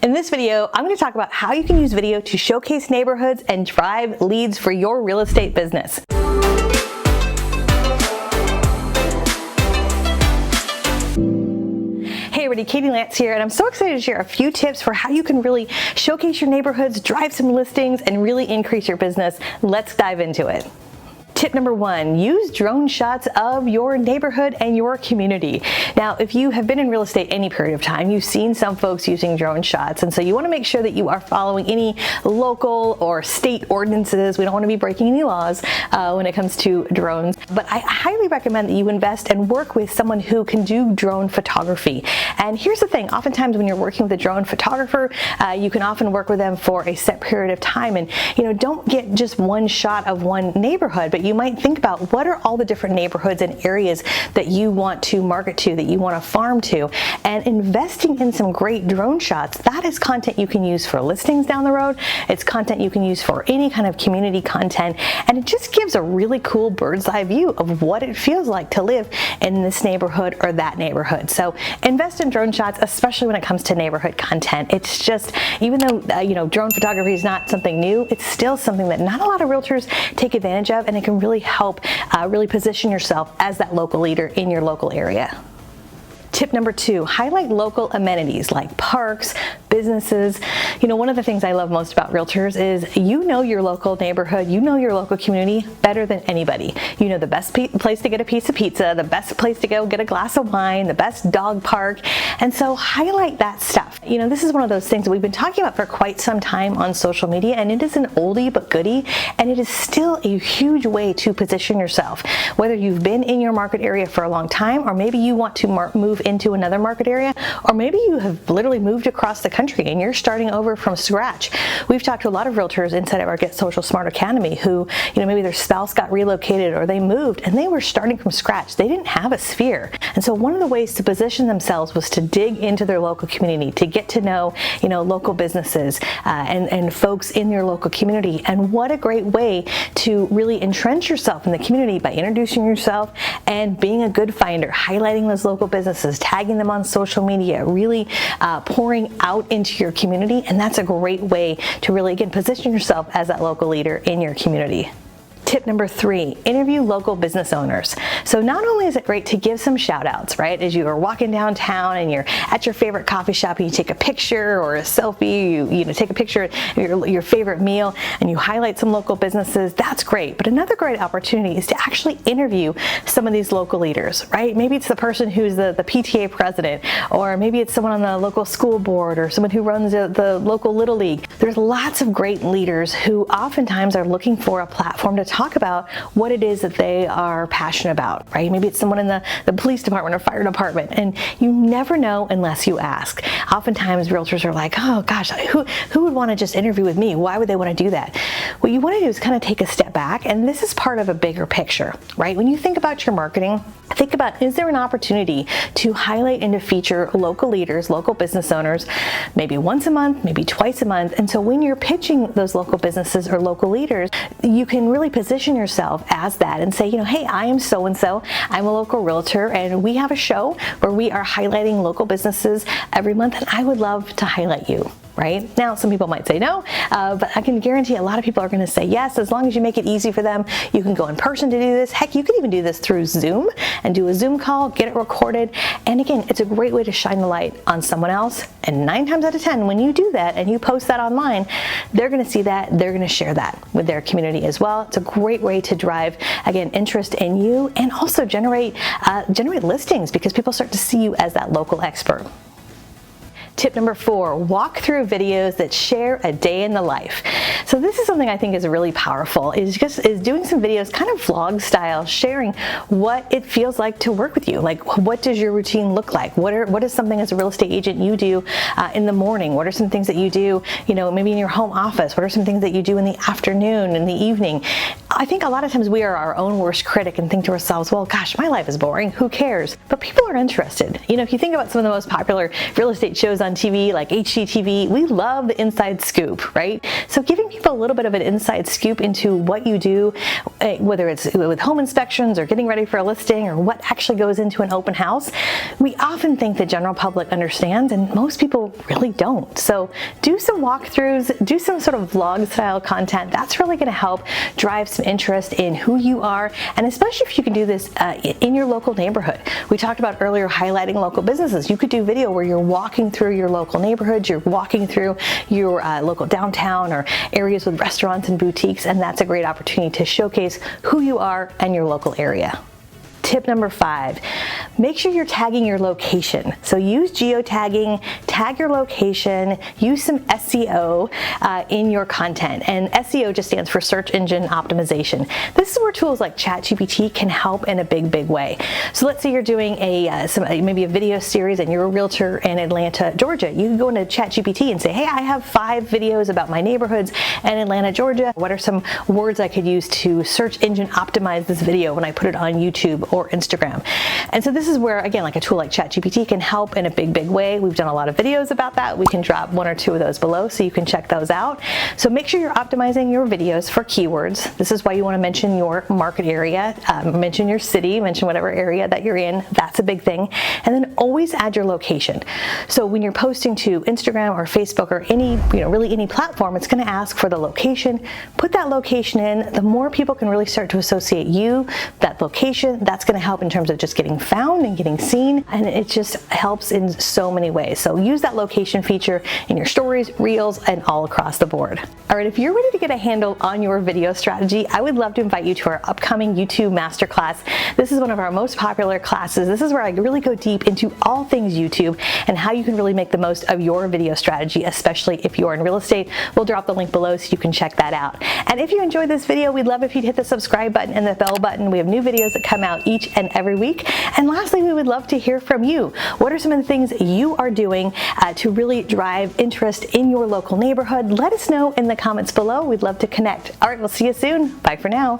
In this video, I'm going to talk about how you can use video to showcase neighborhoods and drive leads for your real estate business. Hey everybody, Katie Lance here, and I'm so excited to share a few tips for how you can really showcase your neighborhoods, drive some listings, and really increase your business. Let's dive into it. Tip number one, use drone shots of your neighborhood and your community. Now, if you have been in real estate any period of time, you've seen some folks using drone shots, and so you want to make sure that you are following any local or state ordinances. We don't want to be breaking any laws when it comes to drones, but I highly recommend that you invest and work with someone who can do drone photography. And here's the thing, oftentimes when you're working with a drone photographer, you can often work with them for a set period of time, and don't get just one shot of one neighborhood, but you might think about what are all the different neighborhoods and areas that you want to market to, that you want to farm to, and investing in some great drone shots. That is content you can use for listings down the road. It's content you can use for any kind of community content, and it just gives a really cool bird's eye view of what it feels like to live in this neighborhood or that neighborhood. So invest in drone shots, especially when it comes to neighborhood content. It's just, even though drone photography is not something new, it's still something that not a lot of realtors take advantage of, and it can really help really position yourself as that local leader in your local area. Tip number two, highlight local amenities like parks, businesses. One of the things I love most about realtors is your local neighborhood, your local community better than anybody. You know the best place to get a piece of pizza, the best place to go get a glass of wine, the best dog park, and so highlight that stuff. This is one of those things that we've been talking about for quite some time on social media, and it is an oldie but goodie, and it is still a huge way to position yourself. Whether you've been in your market area for a long time, or maybe you want to move into another market area, or maybe you have literally moved across the country and you're starting over from scratch. We've talked to a lot of realtors inside of our Get Social Smart Academy who, maybe their spouse got relocated or they moved and they were starting from scratch. They didn't have a sphere. And so one of the ways to position themselves was to dig into their local community, to get to know, local businesses and folks in your local community. And what a great way to really entrench yourself in the community by introducing yourself and being a good finder, highlighting those local businesses, tagging them on social media, really pouring out into your community. And that's a great way to really, again, position yourself as that local leader in your community. Tip number three, interview local business owners. So not only is it great to give some shout outs, right? As you are walking downtown and you're at your favorite coffee shop and you take a picture or a selfie, you take a picture of your favorite meal and you highlight some local businesses, that's great. But another great opportunity is to actually interview some of these local leaders, right? Maybe it's the person who's the PTA president, or maybe it's someone on the local school board, or someone who runs the local Little League. There's lots of great leaders who oftentimes are looking for a platform to talk about what it is that they are passionate about, right? Maybe it's someone in the police department or fire department, and you never know unless you ask. Oftentimes realtors are like, oh gosh, who would want to just interview with me? Why would they want to do that? What you want to do is kind of take a step back, and this is part of a bigger picture, right? When you think about your marketing, think about, is there an opportunity to highlight and to feature local leaders, local business owners, maybe once a month, maybe twice a month? And so when you're pitching those local businesses or local leaders, you can really position yourself as that and say, hey, I am so-and-so, I'm a local realtor, and we have a show where we are highlighting local businesses every month, and I would love to highlight you. Right? Now, some people might say no, but I can guarantee a lot of people are going to say yes, as long as you make it easy for them. You can go in person to do this. Heck, you can even do this through Zoom and do a Zoom call, get it recorded. And again, it's a great way to shine the light on someone else. And 9 times out of 10, when you do that and you post that online, they're going to see that, they're going to share that with their community as well. It's a great way to drive, again, interest in you, and also generate listings, because people start to see you as that local expert. Tip number 4, walk through videos that share a day in the life. So this is something I think is really powerful, is doing some videos, kind of vlog style, sharing what it feels like to work with you. Like, what does your routine look like? What is something as a real estate agent you do in the morning? What are some things that you do, maybe in your home office? What are some things that you do in the afternoon, in the evening? I think a lot of times we are our own worst critic and think to ourselves, well, gosh, my life is boring, who cares? But people are interested. You know, if you think about some of the most popular real estate shows on TV, like HGTV, we love the inside scoop, right? So giving people a little bit of an inside scoop into what you do, whether it's with home inspections or getting ready for a listing or what actually goes into an open house, we often think the general public understands, and most people really don't. So do some walkthroughs, do some sort of vlog style content. That's really going to help drive some interest in who you are, and especially if you can do this in your local neighborhood. We talked about earlier highlighting local businesses. You could do video where you're walking through your local neighborhood, you're walking through your local downtown or areas with restaurants and boutiques, and that's a great opportunity to showcase who you are and your local area. Tip number 5, make sure you're tagging your location. So use geo-tagging, tag your location, use some SEO in your content. And SEO just stands for search engine optimization. This is where tools like ChatGPT can help in a big, big way. So let's say you're doing maybe a video series and you're a realtor in Atlanta, Georgia. You can go into ChatGPT and say, hey, I have 5 videos about my neighborhoods in Atlanta, Georgia. What are some words I could use to search engine optimize this video when I put it on YouTube or Instagram? And so this is where, again, like a tool like ChatGPT can help in a big, big way. We've done a lot of videos about that. We can drop 1 or 2 of those below so you can check those out. So make sure you're optimizing your videos for keywords. This is why you want to mention your market area, mention your city, mention whatever area that you're in. That's a big thing. And then always add your location. So when you're posting to Instagram or Facebook or really any platform, it's going to ask for the location. Put that location in. The more people can really start to associate you, that location, that's going to help in terms of just getting found and getting seen, and it just helps in so many ways. So use that location feature in your stories, reels, and all across the board. All right, if you're ready to get a handle on your video strategy, I would love to invite you to our upcoming YouTube Masterclass. This is one of our most popular classes. This is where I really go deep into all things YouTube and how you can really make the most of your video strategy, especially if you're in real estate. We'll drop the link below so you can check that out. And if you enjoyed this video, we'd love if you'd hit the subscribe button and the bell button. We have new videos that come out each and every week. And lastly, we would love to hear from you. What are some of the things you are doing to really drive interest in your local neighborhood? Let us know in the comments below. We'd love to connect. All right, we'll see you soon. Bye for now.